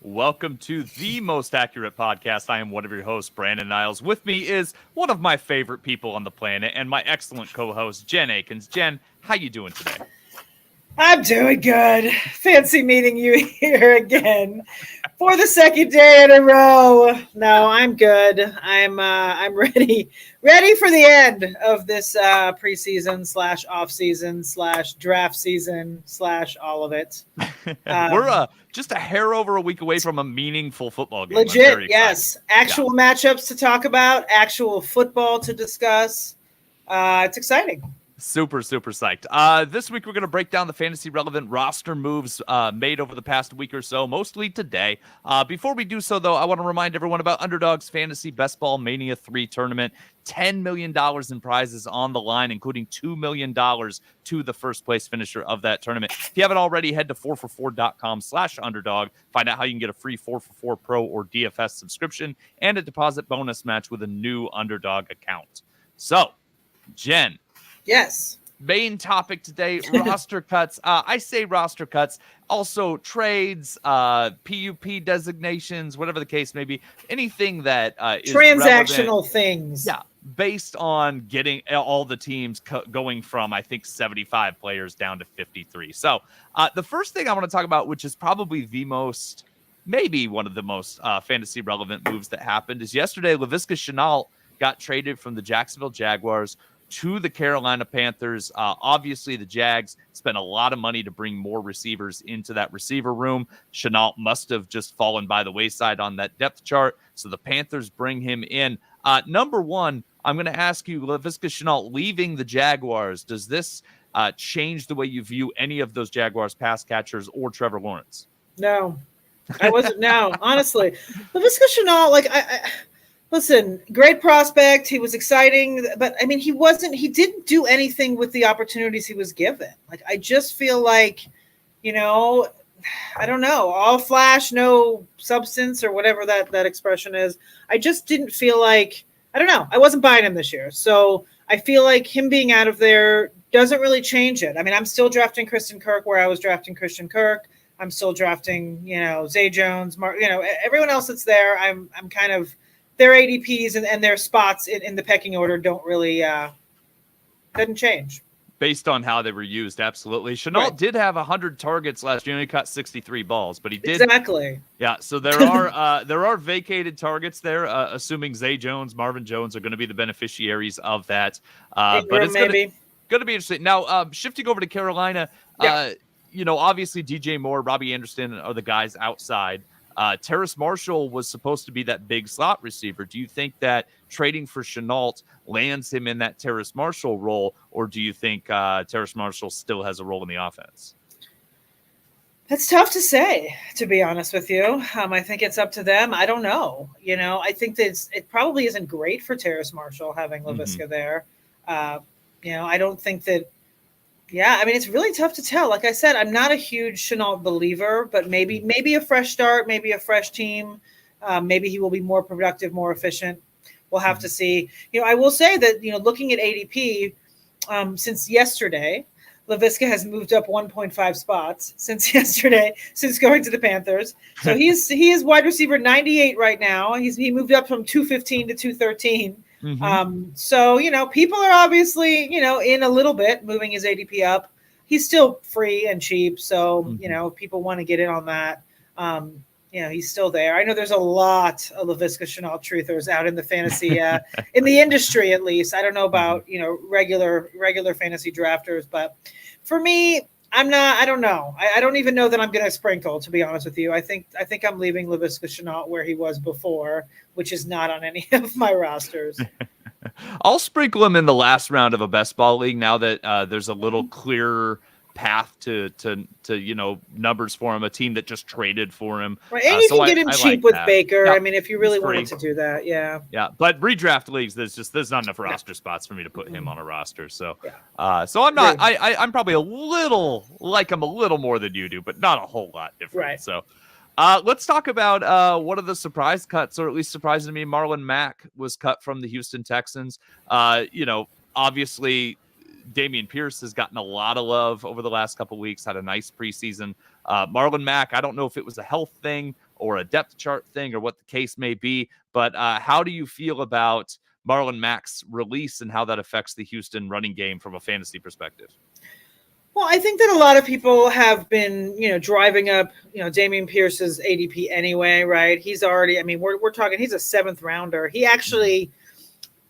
Welcome to the most accurate podcast. I am one of your hosts, Brandon Niles. With me is one of my favorite people on the planet and my excellent co-host, Jen Eakins. Jen, how you doing today? I'm doing good. Fancy meeting you here again for the second day in a row. No, I'm good. I'm ready for the end of this preseason / off season / draft season / all of it. We're just a hair over a week away from a meaningful football game. Legit, yes. Actual matchups to talk about, actual football to discuss. It's exciting. Super psyched. This week, we're going to break down the fantasy relevant roster moves made over the past week or so, mostly today. Before we do so, though, I want to remind everyone about Underdog's Fantasy Best Ball Mania 3 tournament. $10 million in prizes on the line, including $2 million to the first place finisher of that tournament. If you haven't already, head to 4for4.com/underdog. Find out how you can get a free 4for4 Pro or DFS subscription and a deposit bonus match with a new Underdog account. So, Jen. Yes. Main topic today, roster cuts. I say roster cuts, also trades, PUP designations, whatever the case may be. Anything that is transactional relevant, things. Yeah, based on getting all the teams going from, I think, 75 players down to 53. So the first thing I want to talk about, which is probably maybe one of the most fantasy relevant moves that happened, is yesterday Laviska Shenault got traded from the Jacksonville Jaguars to the Carolina Panthers. Obviously, the Jags spent a lot of money to bring more receivers into that receiver room. Shenault must have just fallen by the wayside on that depth chart, so the Panthers bring him in. Number one, I'm going to ask you, Laviska Shenault leaving the Jaguars, does this change the way you view any of those Jaguars pass catchers or Trevor Lawrence? No, I wasn't. No, honestly, Laviska Shenault, listen, great prospect. He was exciting, but I mean, he didn't do anything with the opportunities he was given. I just feel like, I don't know, all flash, no substance, or whatever that expression is. I just didn't feel like, I don't know, I wasn't buying him this year. So I feel like him being out of there doesn't really change it. I mean, I'm still drafting Christian Kirk where I was drafting Christian Kirk. I'm still drafting, Zay Jones, everyone else that's there. I'm kind of, their ADPs and their spots in the pecking order don't really doesn't change. Based on how they were used, absolutely. Shenault did have 100 targets last year. He caught 63 balls, but he did. Exactly. Yeah, so there are vacated targets there, assuming Zay Jones, Marvin Jones are going to be the beneficiaries of that. But it's going to be interesting. Now, shifting over to Carolina, obviously DJ Moore, Robbie Anderson are the guys outside. Terrace Marshall was supposed to be that big slot receiver. Do you think that trading for Shenault lands him in that Terrace Marshall role, or do you think Terrace Marshall still has a role in the offense? That's tough to say, to be honest with you. I think it's up to them. I don't know. I think that it probably isn't great for Terrace Marshall having Laviska there. I don't think that. Yeah, I mean, it's really tough to tell. Like I said, I'm not a huge Shenault believer, but maybe a fresh start, maybe a fresh team. Maybe he will be more productive, more efficient. We'll have to see. I will say that, looking at ADP, since yesterday, Laviska has moved up 1.5 spots since yesterday, since going to the Panthers. So he is wide receiver 98 right now. He moved up from 215 to 213. So, people are obviously, in a little bit moving his ADP up. He's still free and cheap. So, people want to get in on that. He's still there. I know there's a lot of Laviska Shenault truthers out in the fantasy, in the industry, at least. I don't know about, regular fantasy drafters, but for me, I don't know. I don't even know that I'm going to sprinkle, to be honest with you. I think I'm leaving Laviska Shenault where he was before, which is not on any of my rosters. I'll sprinkle him in the last round of a best ball league now that there's a little clearer path to numbers for him, a team that just traded for him. Right. And you can get him cheap with Baker. Yeah, I mean, if you really wanted to do that, yeah. Yeah, but redraft leagues, there's not enough roster spots for me to put him on a roster. So so I'm not I'm probably a little more than you do, but not a whole lot different. Right. So let's talk about one of the surprise cuts, or at least surprising to me. Marlon Mack was cut from the Houston Texans. Obviously Dameon Pierce has gotten a lot of love over the last couple of weeks, had a nice preseason. Marlon Mack, I don't know if it was a health thing or a depth chart thing or what the case may be. But how do you feel about Marlon Mack's release and how that affects the Houston running game from a fantasy perspective? Well, I think that a lot of people have been, driving up, Dameon Pierce's ADP anyway, right? He's already, we're talking, he's a 7th rounder. He actually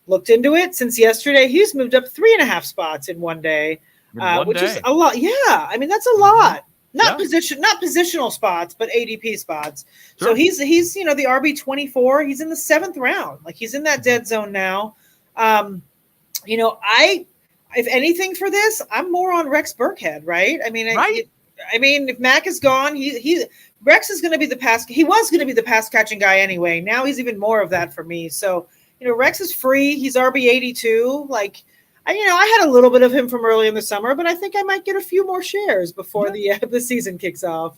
looked into it since yesterday. He's moved up 3.5 spots in one day, which is a lot. Yeah. That's a lot. Not positional spots, but ADP spots. Sure. So he's the RB24. He's in the 7th round. Like, he's in that dead zone now. If anything for this, I'm more on Rex Burkhead, right? If Mac is gone, Rex is going to be the pass. He was going to be the pass catching guy anyway. Now he's even more of that for me. So, Rex is free. He's RB82. Like, I had a little bit of him from early in the summer, but I think I might get a few more shares before the season kicks off.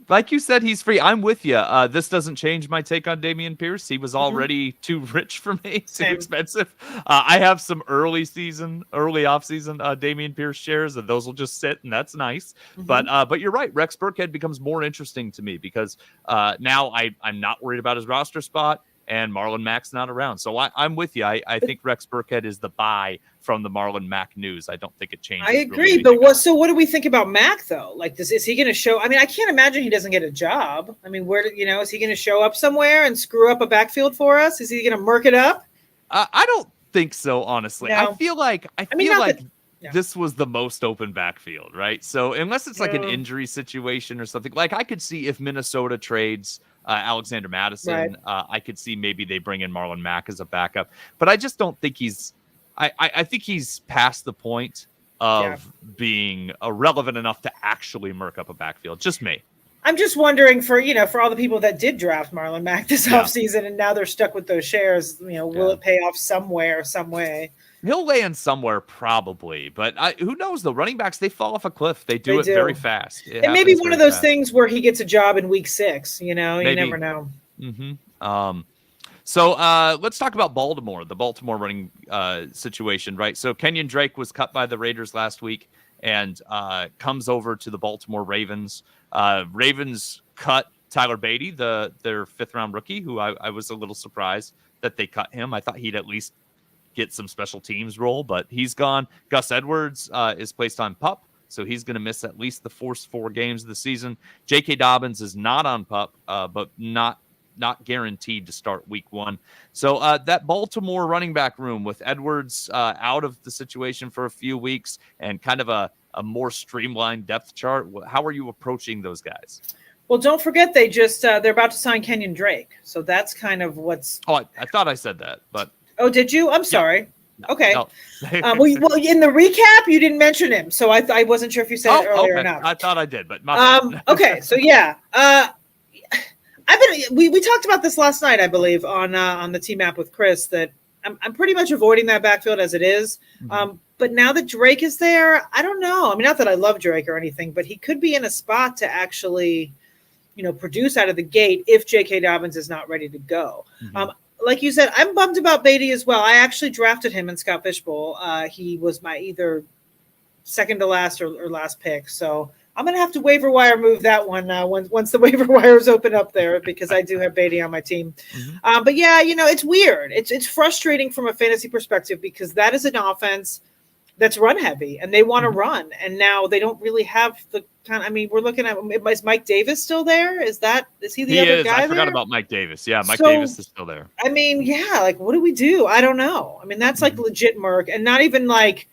Like you said, he's free. I'm with you. This doesn't change my take on Dameon Pierce. He was already too rich for me, too expensive. I have some early off-season Dameon Pierce shares, and those will just sit, and that's nice. But you're right. Rex Burkhead becomes more interesting to me because now I'm not worried about his roster spot, and Marlon Mack's not around. So I'm with you. I think Rex Burkhead is the buy from the Marlon Mack news. I don't think it changes. I agree, but what do we think about Mack though? Like, is he going to show? I can't imagine he doesn't get a job. Is he going to show up somewhere and screw up a backfield for us? Is he going to murk it up? I don't think so, honestly. No. I feel like this was the most open backfield, right? So unless it's like an injury situation or something, like I could see if Minnesota trades Alexander Madison, I could see maybe they bring in Marlon Mack as a backup, but I just don't think I think he's past the point of being relevant enough to actually murk up a backfield. Just me. I'm just wondering for all the people that did draft Marlon Mack this offseason and now they're stuck with those shares, will it pay off somewhere, some way? He'll lay in somewhere probably, but who knows? The running backs, they fall off a cliff. They do it very fast. It may be one of those things where he gets a job in week 6. You never know. So let's talk about Baltimore, the Baltimore running situation, right? So Kenyon Drake was cut by the Raiders last week and comes over to the Baltimore Ravens. Ravens cut Tyler Beatty, their 5th-round rookie, who I was a little surprised that they cut him. I thought he'd at least get some special teams role, but he's gone. Gus Edwards is placed on PUP, so he's going to miss at least the first 4 games of the season. J.K. Dobbins is not on PUP, but not guaranteed to start week 1. So that Baltimore running back room with Edwards out of the situation for a few weeks and kind of a more streamlined depth chart, how are you approaching those guys? Well, don't forget they're about to sign Kenyon Drake. So that's kind of what's... Oh, I thought I said that, but... Oh, did you? I'm sorry. No, okay. No. Well, in the recap, you didn't mention him, so I wasn't sure if you said it earlier or not. I thought I did, but my bad. Okay, so we talked about this last night, I believe, on the TMAP with Chris, that I'm pretty much avoiding that backfield as it is. But now that Drake is there, I don't know. Not that I love Drake or anything, but he could be in a spot to actually, produce out of the gate if J.K. Dobbins is not ready to go. Like you said, I'm bummed about Beatty as well. I actually drafted him in Scott Fishbowl. He was my either second to last or last pick. So I'm going to have to waiver wire move that one once the waiver wires open up there, because I do have Beatty on my team. But it's weird. It's frustrating from a fantasy perspective because that is an offense that's run heavy and they want to run. And now they don't really have the kind. We're looking at, is Mike Davis still there? Is he the other guy? I forgot about Mike Davis. Yeah, Mike Davis is still there. Like, what do we do? I don't know. That's like legit murk, and not even like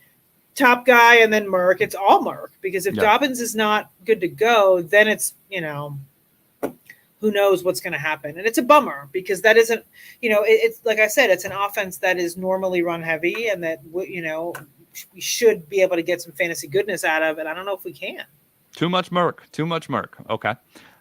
top guy and then murk. It's all murk, because if Dobbins is not good to go, then it's, who knows what's going to happen. And it's a bummer because that isn't, it's like I said, it's an offense that is normally run heavy and that, we should be able to get some fantasy goodness out of it. I don't know if we can. Too much murk. Okay.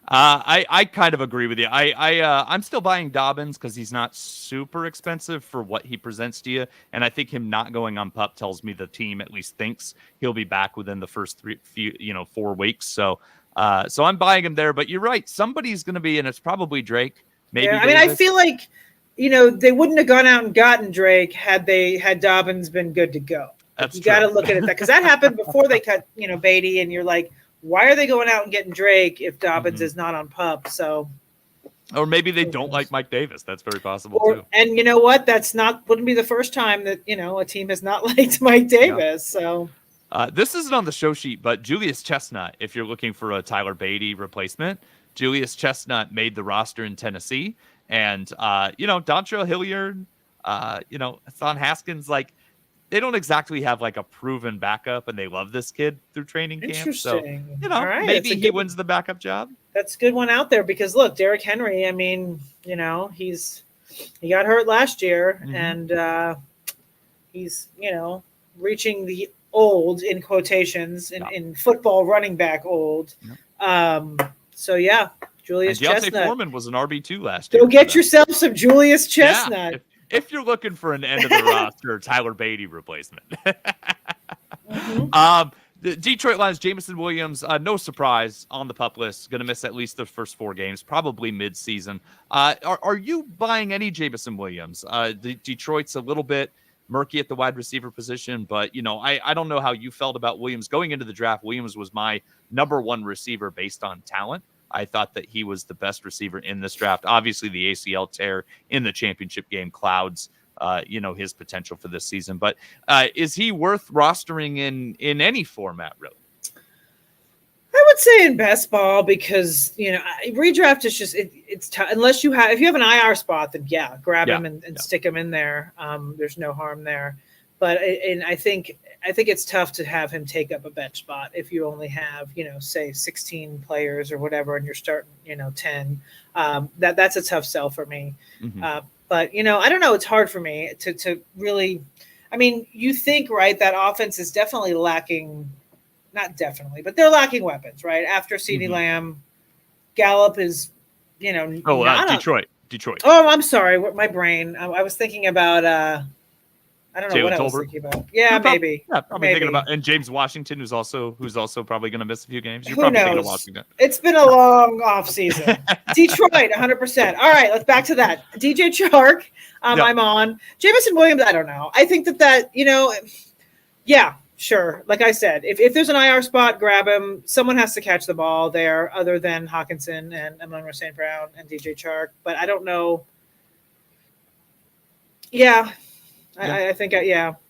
I kind of agree with you. I'm still buying Dobbins because he's not super expensive for what he presents to you. And I think him not going on PUP tells me the team at least thinks he'll be back within the first 4 weeks. So I'm buying him there, but you're right. Somebody's going to be, and it's probably Drake. Maybe. Yeah, I feel like, they wouldn't have gone out and gotten Drake had Dobbins been good to go. You got to look at it because that happened before they cut, Beatty, and you're like, why are they going out and getting Drake if Dobbins is not on PUP? So Or maybe they don't like Mike Davis. That's very possible too. And you know what? Wouldn't be the first time that, a team has not liked Mike Davis. Yeah. So this isn't on the show sheet, but Julius Chestnut, if you're looking for a Tyler Beatty replacement, Julius Chestnut made the roster in Tennessee. And, Dontrell Hilliard, Thon Haskins, like, they don't exactly have like a proven backup, and they love this kid through training camp. So, right. maybe he wins the backup job. That's a good one out there because look, Derrick Henry, I mean, he got hurt last year, and he's, reaching the old in quotations in football running back old. So yeah, Julius Chestnut. Foreman was an RB2 last year. Go get yourself some Julius Chestnut. Yeah, if you're looking for an end of the roster Tyler Beatty replacement. The Detroit Lions, Jameson Williams, no surprise on the PUP list, going to miss at least the first 4 games, probably mid-season. Are you buying any Jameson Williams? Detroit's a little bit murky at the wide receiver position, but I don't know how you felt about Williams going into the draft. Williams was my number 1 receiver based on talent. I thought that he was the best receiver in this draft. Obviously, the ACL tear in the championship game clouds, his potential for this season. But is he worth rostering in any format, really? I would say in best ball because, redraft is just, it's tough. Unless if you have an IR spot, then grab him and stick him in there. There's no harm there. But I think it's tough to have him take up a bench spot if you only have, say 16 players or whatever, and you're starting, 10. That's a tough sell for me. But, I don't know. It's hard for me to really, I mean, you think, right, that offense is definitely lacking, not definitely, but they're lacking weapons, right? After CeeDee Lamb, Gallup is, Detroit. Oh, I'm sorry. My brain. I was thinking about, I don't know what I was thinking about. Yeah, maybe. Yeah, probably thinking about, and James Washington, who's also probably going to miss a few games. You're probably thinking of Washington. It's been a long off season. Detroit, 100%. All right, let's back to that. DJ Chark, I'm on. Jameson Williams, I don't know. I think that yeah, sure. Like I said, if there's an IR spot, grab him. Someone has to catch the ball there, other than Hawkinson and Amon-Ra St. Brown and DJ Chark. But I don't know. Yeah. I think,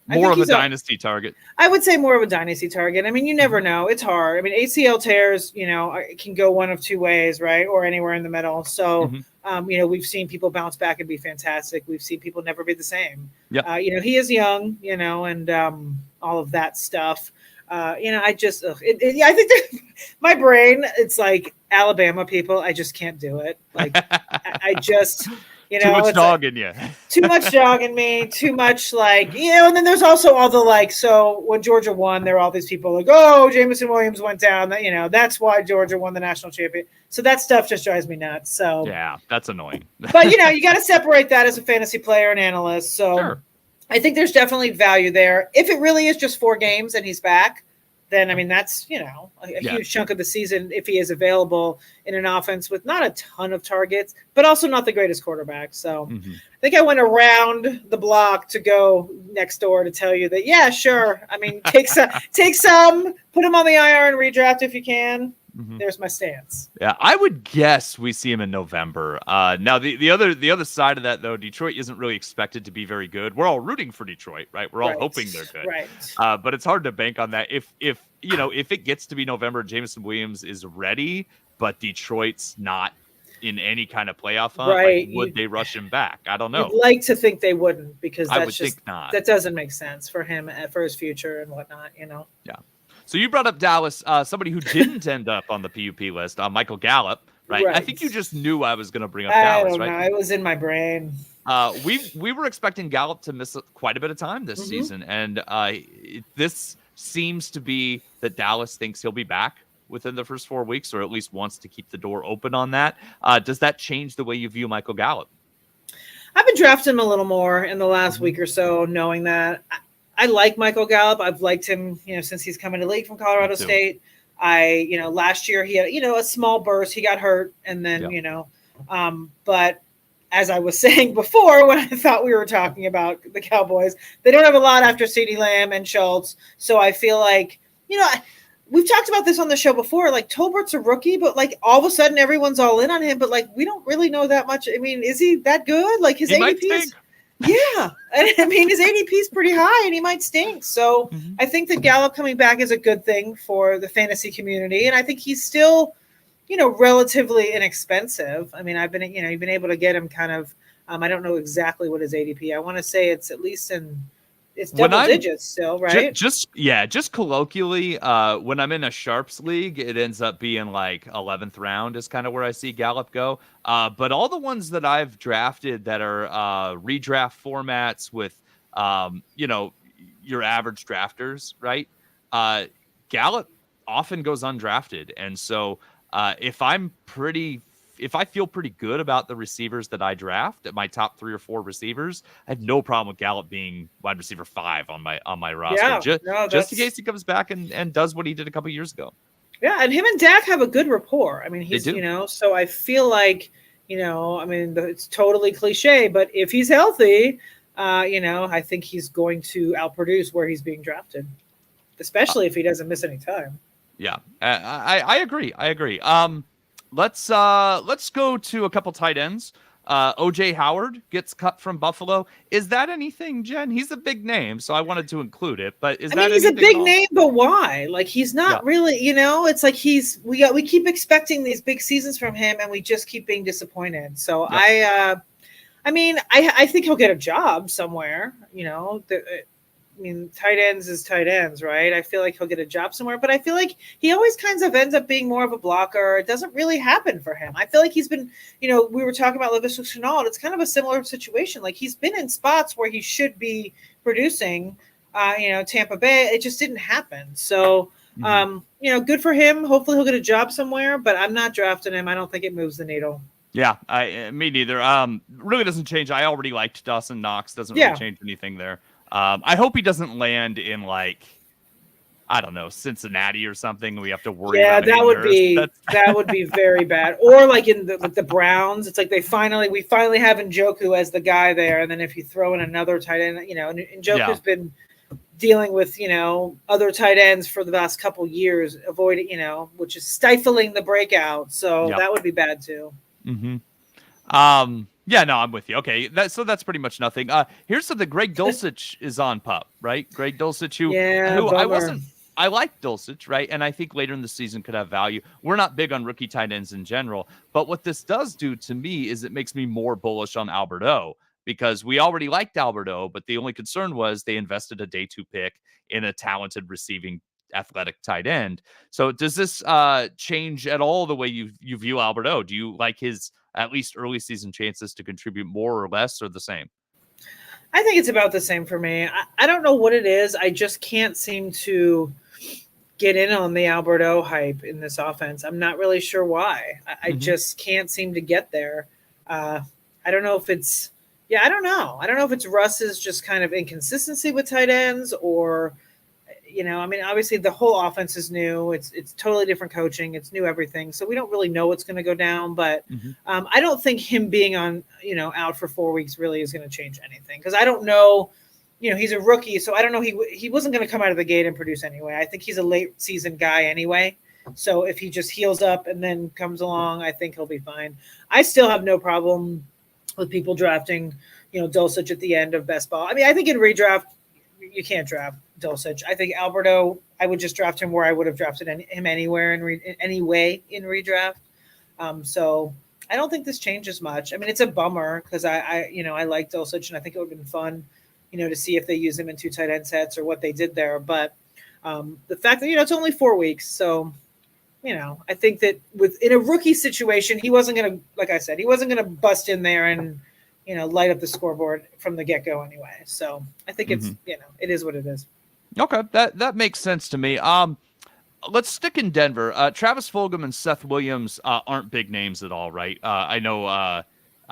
more of a dynasty target. I would say more of a dynasty target. I mean, you never know. It's hard. I mean, ACL tears, can go one of 2 ways, right? Or anywhere in the middle. So, we've seen people bounce back and be fantastic. We've seen people never be the same. He is young, and all of that stuff. I just, I think that my brain, it's like Alabama people. I just can't do it. Like, I just... too much dog in you. Too much dog in me. Too much and then there's also all the so when Georgia won, there were all these people like, oh, Jameson Williams went down. That's why Georgia won the national champion. So that stuff just drives me nuts. So yeah, that's annoying. But you got to separate that as a fantasy player and analyst. So sure. I think there's definitely value there. If it really is just 4 games and he's back, then, I mean, that's, a huge chunk of the season if he is available in an offense with not a ton of targets, but also not the greatest quarterback. So I think I went around the block to go next door to tell you that, yeah, sure. I mean, take some, put him on the IR and redraft if you can. There's my stance. Yeah, I would guess we see him in November. Now, the other side of that, though, Detroit isn't really expected to be very good. We're all rooting for Detroit, right? We're all hoping they're good. Right. But it's hard to bank on that. If it gets to be November, Jameson Williams is ready, but Detroit's not in any kind of playoff hunt, right? Would they rush him back? I don't know. You'd like to think they wouldn't, because that's I would think not. That doesn't make sense for him, for his future and whatnot. Yeah. So you brought up Dallas, somebody who didn't end up on the PUP list, Michael Gallup, right? I think you just knew I was going to bring up Dallas, right? I don't know. It was in my brain. We were expecting Gallup to miss quite a bit of time this season, and this seems to be that Dallas thinks he'll be back within the first 4 weeks, or at least wants to keep the door open on that. Does that change the way you view Michael Gallup? I've been drafting him a little more in the last week or so, knowing that I like Michael Gallup. I've liked him, since he's come into the league from Colorado State. Last year he had, a small burst. He got hurt, and then, but as I was saying before, when I thought we were talking about the Cowboys, they don't have a lot after CeeDee Lamb and Schultz. So I feel like, we've talked about this on the show before. Like Tolbert's a rookie, but like all of a sudden everyone's all in on him. But like we don't really know that much. I mean, is he that good? Like his ADP is, yeah. I mean, his ADP is pretty high, and he might stink. So I think that Gallup coming back is a good thing for the fantasy community, and I think he's still, relatively inexpensive. I mean, you've been able to get him kind of. I don't know exactly what his ADP. I want to say it's at least it's double digits still, right? Just colloquially, when I'm in a Sharps league, it ends up being like 11th round is kind of where I see Gallup go. But all the ones that I've drafted that are redraft formats with, your average drafters, right? Gallup often goes undrafted. And so if I feel pretty good about the receivers that I draft, at my top 3 or 4 receivers, I have no problem with Gallup being wide receiver 5 on my roster. Just in case he comes back and does what he did a couple years ago. Yeah, and him and Dak have a good rapport. I mean, he's so I feel like, I mean, it's totally cliche, but if he's healthy, I think he's going to outproduce where he's being drafted, especially if he doesn't miss any time. Yeah, I agree. Let's go to a couple tight ends. OJ Howard gets cut from Buffalo. Is that anything, Jen? He's a big name, so I wanted to include it. But he's a big name, but why? Like he's not really. It's like we keep expecting these big seasons from him, and we just keep being disappointed. So I think he'll get a job somewhere. Tight ends is tight ends, right? I feel like he'll get a job somewhere, but I feel like he always kind of ends up being more of a blocker. It doesn't really happen for him. I feel like he's been, we were talking about Laviska Shenault. It's kind of a similar situation. Like he's been in spots where he should be producing, Tampa Bay. It just didn't happen. So, good for him. Hopefully he'll get a job somewhere, but I'm not drafting him. I don't think it moves the needle. Yeah, me neither. Really doesn't change. I already liked Dawson Knox. Doesn't really change anything there. I hope he doesn't land in I don't know, Cincinnati or something. We have to worry about. Yeah, that would be very bad. Or like in the Browns, it's like we finally have Njoku as the guy there, and then if you throw in another tight end, Njoku's been dealing with other tight ends for the last couple years, avoiding which is stifling the breakout. So that would be bad too. Mm-hmm. Yeah, no, I'm with you. Okay, so that's pretty much nothing. Here's something. Greg Dulcich is on PUP, right? Greg Dulcich, who I like Dulcich, right? And I think later in the season could have value. We're not big on rookie tight ends in general, but what this does do to me is it makes me more bullish on Albert O, because we already liked Albert O, but the only concern was they invested a day 2 pick in a talented receiving athletic tight end. So does this change at all the way you view Albert O? Do you like his at least early season chances to contribute more or less, or the same? I think it's about the same for me. I don't know what it is. I just can't seem to get in on the Albert O hype in this offense. I'm not really sure why. I just can't seem to get there. I don't know if it's I don't know. I don't know if it's Russ's just kind of inconsistency with tight ends, or obviously the whole offense is new. It's totally different coaching. It's new everything. So we don't really know what's going to go down. But I don't think him being on, out for 4 weeks really is going to change anything. Because I don't know, he's a rookie. So I don't know. He wasn't going to come out of the gate and produce anyway. I think he's a late season guy anyway. So if he just heals up and then comes along, I think he'll be fine. I still have no problem with people drafting, Dulcich at the end of best ball. I mean, I think in redraft, you can't draft Dulcich. I think Alberto, I would just draft him where I would have drafted him anywhere in redraft. So I don't think this changes much. I mean, it's a bummer because I like Dulcich, and I think it would have been fun, to see if they use him in 2 tight end sets or what they did there. But the fact that it's only 4 weeks, so I think that in a rookie situation, he wasn't going to, like I said, he wasn't going to bust in there and light up the scoreboard from the get-go anyway. So I think it's, it is what it is. Okay. That makes sense to me. Let's stick in Denver. Travis Fulgham and Seth Williams aren't big names at all, right? I know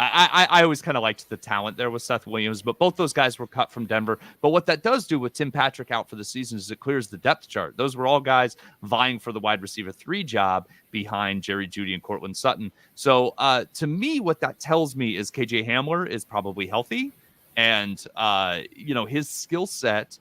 I always kind of liked the talent there with Seth Williams, but both those guys were cut from Denver. But what that does do with Tim Patrick out for the season is it clears the depth chart. Those were all guys vying for the wide receiver 3 job behind Jerry Jeudy and Cortland Sutton. So to me, what that tells me is KJ Hamler is probably healthy, and his skill set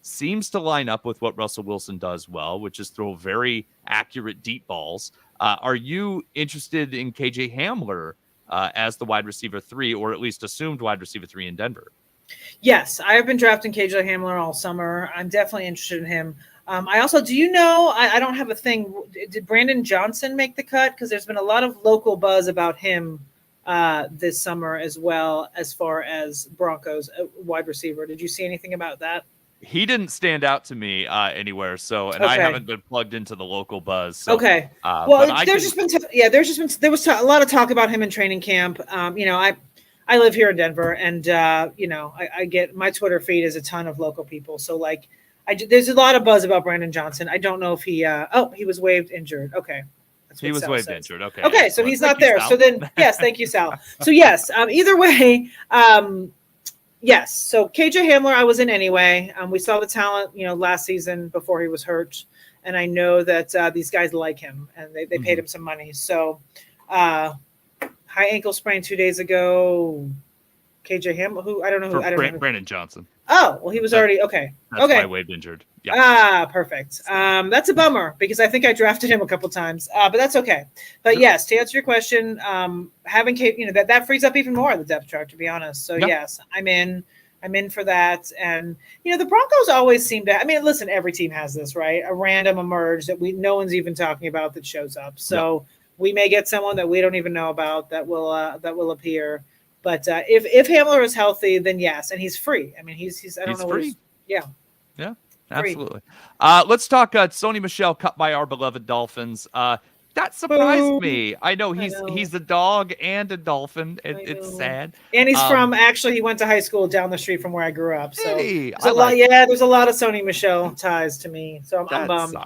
seems to line up with what Russell Wilson does well, which is throw very accurate deep balls. Are you interested in KJ Hamler as the wide receiver 3, or at least assumed wide receiver 3 in Denver? Yes, I have been drafting KJ Hamler all summer. I'm definitely interested in him. I also, do you know, I don't have a thing. Did Brandon Johnson make the cut? Because there's been a lot of local buzz about him this summer, as well as far as Broncos wide receiver. Did you see anything about that? He didn't stand out to me anywhere. So, and Okay. I haven't been plugged into the local buzz. So, okay. Well, there was a lot of talk about him in training camp. I live here in Denver, and I get, my Twitter feed is a ton of local people. So like, there's a lot of buzz about Brandon Johnson. I don't know if he was waived injured. Okay. He was waived injured. Okay. Okay. So he's not there. So then, yes, thank you, Sal. So yes, either way, yes. So KJ Hamler, I was in anyway. We saw the talent, last season before he was hurt. And I know that these guys like him, and they paid him some money. So high ankle sprain 2 days ago. KJ Hamler, I don't know. Brandon Johnson. Oh, well, he was already okay. That's why waived injured. Yeah. Perfect. That's a bummer because I think I drafted him a couple times, but that's okay. But yes, to answer your question, having that frees up even more of the depth chart, to be honest. So yes, I'm in for that. And the Broncos always seem to. I mean, listen, every team has this, right? A random emerge that no one's even talking about that shows up. So we may get someone that we don't even know about that will appear. But if Hamler is healthy, then yes, and he's free. I mean, he's I don't know. Free. Yeah, absolutely. Let's talk Sony Michel cut by our beloved Dolphins. That surprised me. I know he's a dog and a Dolphin. It's sad. And he's he went to high school down the street from where I grew up. So hey, there's a lot of Sony Michel ties to me. So I'm bummed.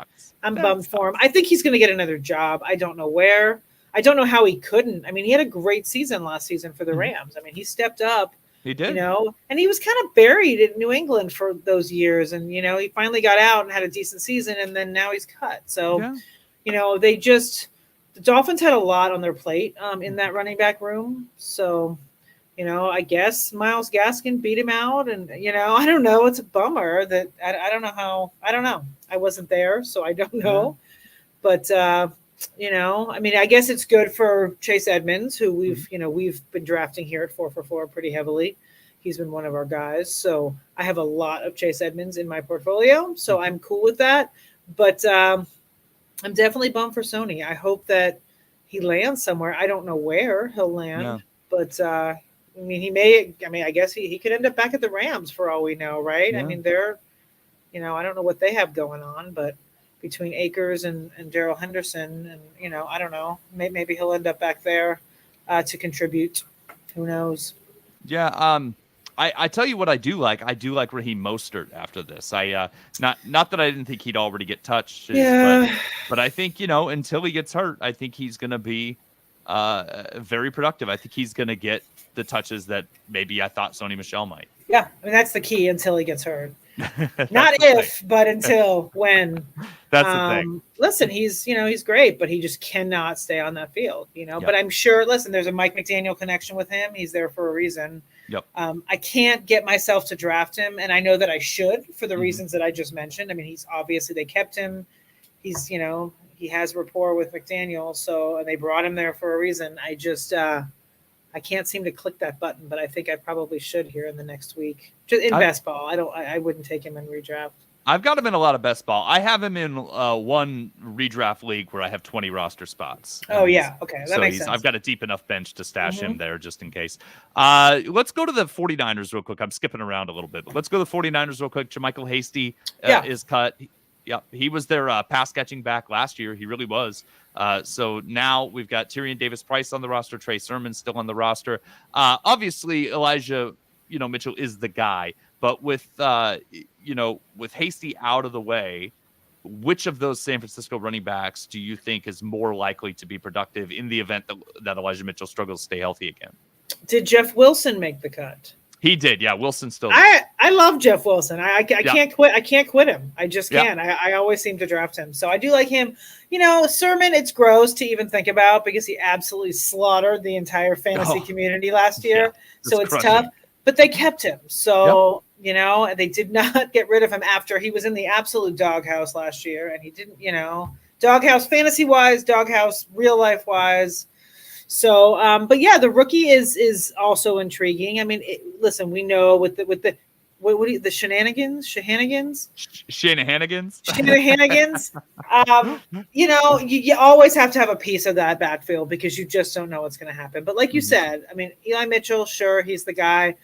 I'm bummed for him. I think he's going to get another job. I don't know where. I don't know how he couldn't. I mean, he had a great season last season for the Rams. I mean, he stepped up. He did. And he was kind of buried in New England for those years. And, he finally got out and had a decent season, and then now he's cut. So, the Dolphins had a lot on their plate in that running back room. So, I guess Myles Gaskin beat him out. And, I don't know. It's a bummer that I don't know how. I don't know. I wasn't there, so I don't know. But, I mean, I guess it's good for Chase Edmonds, who we've been drafting here at 444 pretty heavily. He's been one of our guys. So I have a lot of Chase Edmonds in my portfolio. So I'm cool with that. But I'm definitely bummed for Sony. I hope that he lands somewhere. I don't know where he'll land, but I guess he could end up back at the Rams for all we know, right? Yeah. I mean, they're, I don't know what they have going on, but between Akers and Darrell Henderson, and I don't know, maybe he'll end up back there to contribute. Who knows? Yeah. I tell you what I do like. I do like Raheem Mostert after this. Not that I didn't think he'd already get touched. But I think until he gets hurt, I think he's going to be very productive. I think he's going to get the touches that maybe I thought Sony Michel might. Yeah, I mean, that's the key until he gets hurt. Not if, but until when. That's the thing. Listen, he's great, but he just cannot stay on that field, But I'm sure, there's a Mike McDaniel connection with him. He's there for a reason. Yep. I can't get myself to draft him, and I know that I should for the reasons that I just mentioned. I mean, he's obviously, they kept him. He's, he has rapport with McDaniel, and they brought him there for a reason. I just, I can't seem to click that button, but I think I probably should here in the next week. Just in best ball. I wouldn't take him in redraft. I've got him in a lot of best ball. I have him in one redraft league where I have 20 roster spots. Oh, yeah. Okay. That makes sense. I've got a deep enough bench to stash him there just in case. Let's go to the 49ers real quick. I'm skipping around a little bit, but let's go to the 49ers real quick. JaMychal Hasty is cut. He was their pass catching back last year. He really was. So now we've got Tyrion Davis-Price on the roster. Trey Sermon still on the roster. Obviously, Elijah Mitchell is the guy. But with with Hasty out of the way, which of those San Francisco running backs do you think is more likely to be productive in the event that Elijah Mitchell struggles to stay healthy again? Did Jeff Wilson make the cut? He did, yeah. Wilson still. I love Jeff Wilson. I can't quit. I can't quit him. I just can't. I always seem to draft him, so I do like him. Sermon. It's gross to even think about because he absolutely slaughtered the entire fantasy community last year. So it's tough. But they kept him. So You know, and they did not get rid of him after he was in the absolute doghouse last year, and he didn't, you know, doghouse fantasy wise, doghouse real life wise. So, but yeah, the rookie is also intriguing. I mean, listen, we know with the what the shenanigans, Shanahanigans. You know, you always have to have a piece of that backfield because you just don't know what's going to happen. But like you said, I mean, Eli Mitchell, sure, he's the guy.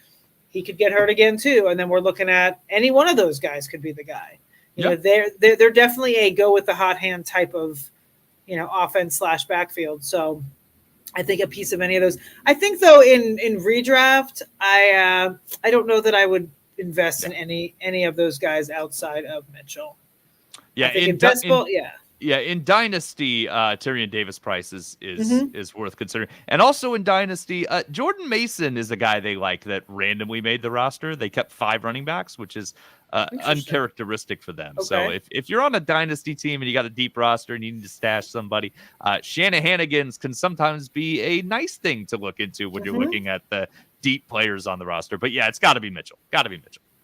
He could get hurt again too, and then we're looking at any one of those guys could be the guy. You know, they're definitely a go with the hot hand type of, you know, offense / backfield. So I think a piece of any of those. I think though in redraft, I don't know that I would invest in any of those guys outside of Mitchell. Yeah, in best ball, in Dynasty, Tyrion Davis Price is worth considering, and also in Dynasty, Jordan Mason is a guy they like that randomly made the roster. They kept 5 running backs, which is uncharacteristic for them. Okay. So if you're on a Dynasty team and you got a deep roster and you need to stash somebody, Shanahanigans can sometimes be a nice thing to look into when you're looking at the deep players on the roster. But yeah, it's got to be Mitchell.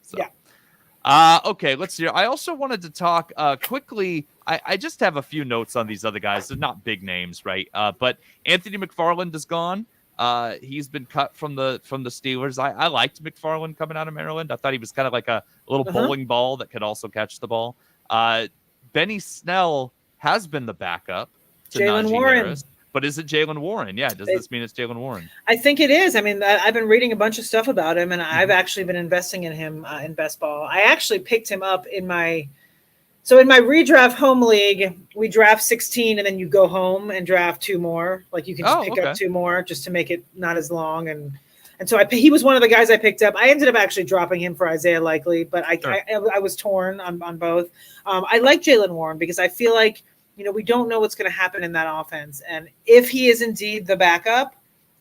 So. Yeah. Okay, let's see. I also wanted to talk quickly. I just have a few notes on these other guys. They're not big names, right? But Anthony McFarland is gone. He's been cut from the Steelers. I liked McFarland coming out of Maryland. I thought he was kind of like a little bowling ball that could also catch the ball. Benny Snell has been the backup to Jaylen Warren. Harris. But is it Jaylen Warren? Yeah. Does this mean it's Jaylen Warren? I think it is. I mean, I've been reading a bunch of stuff about him, and I've actually been investing in him in best ball. I actually picked him up in my redraft home league. We draft 16, and then you go home and draft 2 more. Like you can just pick up 2 more just to make it not as long. And so he was one of the guys I picked up. I ended up actually dropping him for Isaiah Likely, but I was torn on both. I like Jaylen Warren because I feel like, you know, we don't know what's going to happen in that offense. And if he is indeed the backup,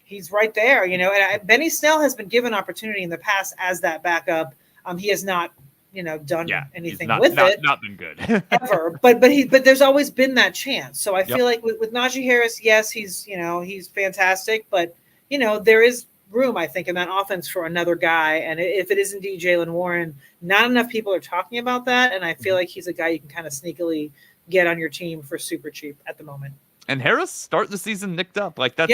he's right there, you know. And Benny Snell has been given opportunity in the past as that backup. He has not, you know, done anything with it. Not been good. Ever. But there's always been that chance. So I feel like with Najee Harris, yes, he's fantastic. But, you know, there is room, I think, in that offense for another guy. And if it is indeed Jaylen Warren, not enough people are talking about that. And I feel like he's a guy you can kind of sneakily get on your team for super cheap at the moment. And Harris start the season nicked up like that.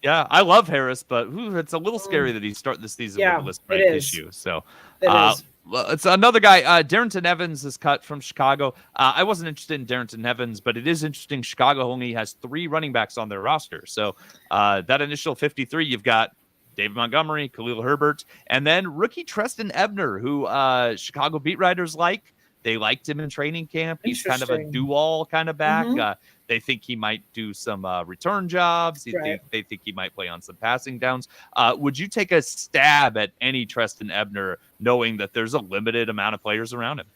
Yeah, I love Harris, but it's a little scary that he's starting the season with a list break issue. So it's another guy. Darrington Evans is cut from Chicago. I wasn't interested in Darrington Evans, but it is interesting. Chicago only has 3 running backs on their roster. So that initial 53, you've got David Montgomery, Khalil Herbert, and then rookie Treston Ebner, who Chicago beat writers like. They liked him in training camp. He's kind of a do-all kind of back. They think he might do some return jobs. They think he might play on some passing downs. Would you take a stab at any Treston Ebner, knowing that there's a limited amount of players around him?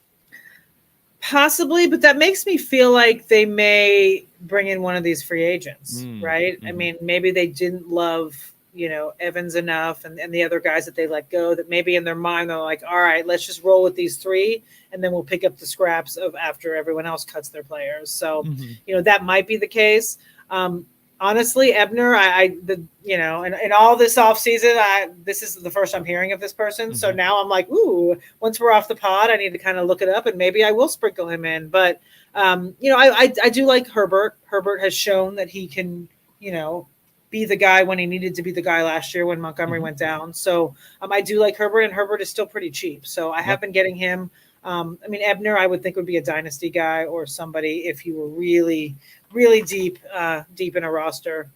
Possibly, but that makes me feel like they may bring in one of these free agents, right? I mean, maybe they didn't love, you know, Evans enough and the other guys that they let go, that maybe in their mind they're like, all right, let's just roll with these 3 and then we'll pick up the scraps of after everyone else cuts their players. So, you know, that might be the case. Honestly, Ebner, you know, and all this offseason, this is the first I'm hearing of this person. So now I'm like, ooh, once we're off the pod, I need to kind of look it up and maybe I will sprinkle him in. But, you know, I do like Herbert. Herbert has shown that he can, you know, be the guy when he needed to be the guy last year when Montgomery went down. So I do like Herbert, and Herbert is still pretty cheap. So I have been getting him. I mean, Ebner, I would think would be a dynasty guy or somebody if you were really, really deep in a roster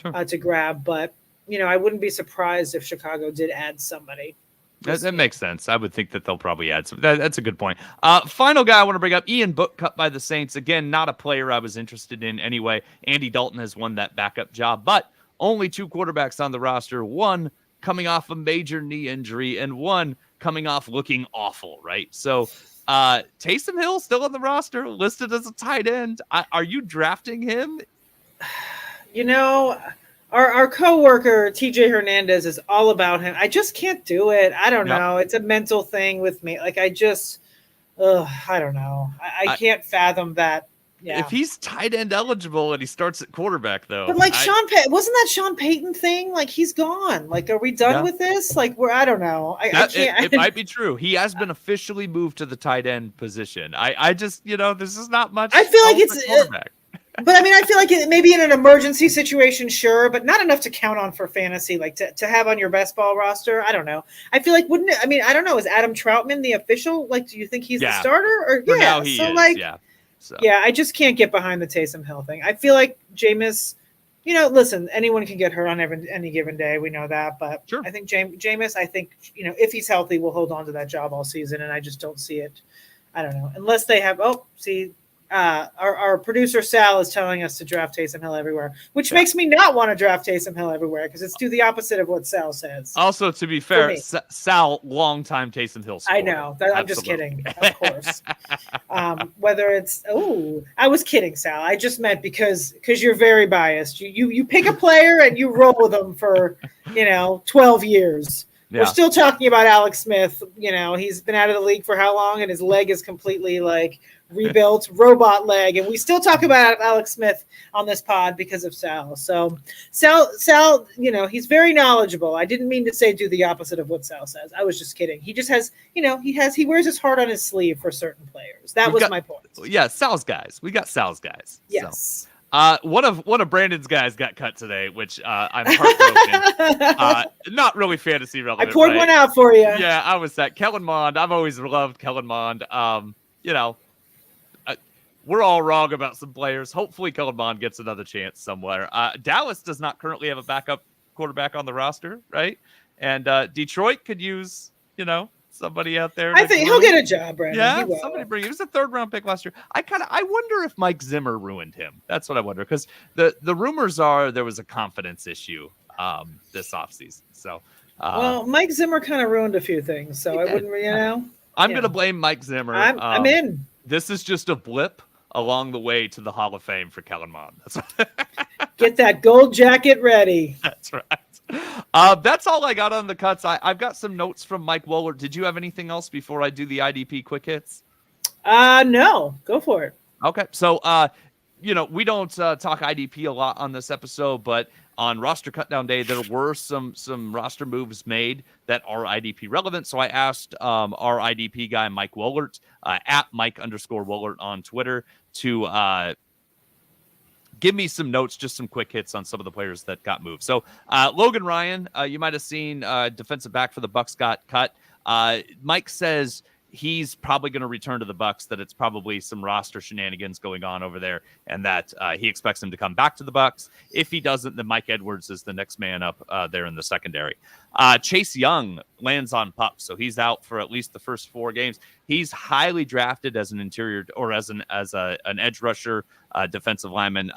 to grab. But, you know, I wouldn't be surprised if Chicago did add somebody. That makes sense. I would think that they'll probably add some. That's a good point. Final guy I want to bring up, Ian Book, cut by the Saints. Again, not a player I was interested in anyway. Andy Dalton has won that backup job, but only 2 quarterbacks on the roster, one coming off a major knee injury and one coming off looking awful, right? So Taysom Hill still on the roster, listed as a tight end. Are you drafting him? You know, our coworker, TJ Hernandez, is all about him. I just can't do it. I don't know. It's a mental thing with me. Like, I don't know. I can't fathom that if he's tight end eligible and he starts at quarterback, though. But like wasn't that Sean Payton thing? Like he's gone. Like, are we done with this? Like I don't know. I can't. It might be true. He has been officially moved to the tight end position. I just, this is not much. I feel like it's quarterback. But I mean, I feel like maybe in an emergency situation, sure, but not enough to count on for fantasy, like to have on your best ball roster. I don't know. I feel like wouldn't it? I mean, I don't know. Is Adam Troutman the official? Like, do you think he's the starter? Or for now he is. Like, So. Yeah, I just can't get behind the Taysom Hill thing. I feel like Jameis, listen, anyone can get hurt on any given day. We know that. But sure. I think Jameis, if he's healthy, will hold on to that job all season. And I just don't see it. I don't know. Unless they have, our producer Sal is telling us to draft Taysom Hill everywhere, which makes me not want to draft Taysom Hill everywhere because it's do the opposite of what Sal says. Also, to be fair, Sal, longtime Taysom Hill supporter. I know. I'm just kidding, of course. Whether it's I was kidding, Sal. I just meant because you're very biased. You pick a player and you roll with them for 12 years. Yeah. We're still talking about Alex Smith. He's been out of the league for how long, and his leg is completely rebuilt, robot leg, and we still talk about Alex Smith on this pod because of Sal. So Sal, he's very knowledgeable. I didn't mean to say do the opposite of what Sal says. I was just kidding. He just has, he wears his heart on his sleeve for certain players. That was my point. Yeah, Sal's guys. We got Sal's guys. Yes. So. One of Brandon's guys got cut today, which I'm heartbroken. Not really fantasy relevant. I poured one out for you. Yeah, I was that. Kellen Mond. I've always loved Kellen Mond. We're all wrong about some players. Hopefully, Kellen Mond gets another chance somewhere. Dallas does not currently have a backup quarterback on the roster, right? And Detroit could use, somebody out there. I think he'll get a job, Brandon. Yeah, somebody bring. He was a 3rd-round pick last year. I wonder if Mike Zimmer ruined him. That's what I wonder, because the rumors are there was a confidence issue this offseason. So, Mike Zimmer kind of ruined a few things. So I wouldn't, I'm going to blame Mike Zimmer. I'm in. This is just a blip along the way to the Hall of Fame for Kellen Mond. Get that gold jacket ready. That's right. That's all I got on the cuts. I've got some notes from Mike Wohlert. Did you have anything else before I do the IDP quick hits? No. Go for it. Okay. So, we don't talk IDP a lot on this episode, but on roster cutdown day, there were some roster moves made that are IDP relevant. So I asked our IDP guy, Mike Wohlert, at Mike_Wohlert on Twitter, to give me some notes, just some quick hits on some of the players that got moved. So Logan Ryan, you might have seen defensive back for the Bucs got cut. Mike says he's probably going to return to the Bucs, that it's probably some roster shenanigans going on over there, and that he expects him to come back to the Bucs. If he doesn't, then Mike Edwards is the next man up there in the secondary. Chase Young lands on PUP, so he's out for at least the first 4 games. He's highly drafted as an interior or as an edge rusher, defensive lineman.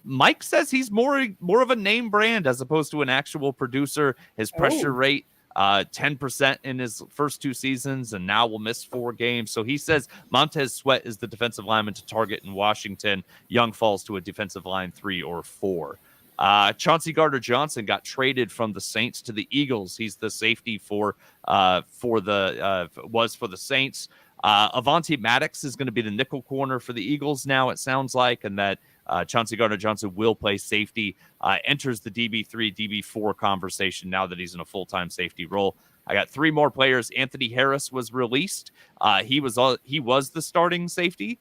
Mike says he's more of a name brand as opposed to an actual producer. His pressure rate 10% in his first 2 seasons, and now will miss 4 games. So he says Montez Sweat is the defensive lineman to target in Washington. Young falls to a defensive line 3 or 4. Chauncey Gardner-Johnson got traded from the Saints to the Eagles. He's the safety for the Saints. Avonte Maddox is going to be the nickel corner for the Eagles now, it sounds like, and that Chauncey Gardner-Johnson will play safety, enters the DB3, DB4 conversation now that he's in a full-time safety role. I got 3 more players. Anthony Harris was released. He was the starting safety.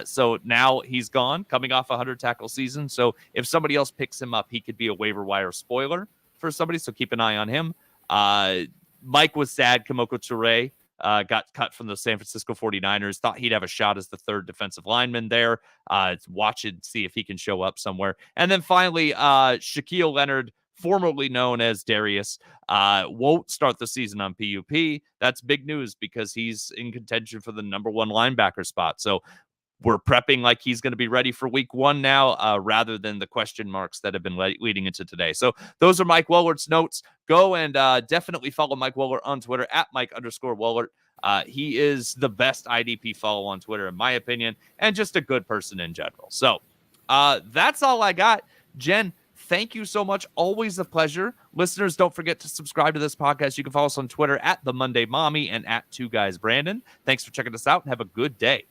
So now he's gone, coming off a 100-tackle season. So if somebody else picks him up, he could be a waiver wire spoiler for somebody. So keep an eye on him. Mike was sad. Kimoko Toure got cut from the San Francisco 49ers. Thought he'd have a shot as the 3rd defensive lineman there. Watch it, see if he can show up somewhere. And then finally, Shaquille Leonard, formerly known as Darius, won't start the season on PUP. That's big news because he's in contention for the number 1 linebacker spot. So we're prepping like he's going to be ready for week 1 now, rather than the question marks that have been leading into today. So those are Mike Wohlert's notes. Go and definitely follow Mike Wohlert on Twitter at Mike_Wohlert. He is the best IDP follow on Twitter, in my opinion, and just a good person in general. So that's all I got. Jen, thank you so much. Always a pleasure. Listeners, don't forget to subscribe to this podcast. You can follow us on Twitter at The Monday Mommy and at 2 Guys Brandon. Thanks for checking us out and have a good day.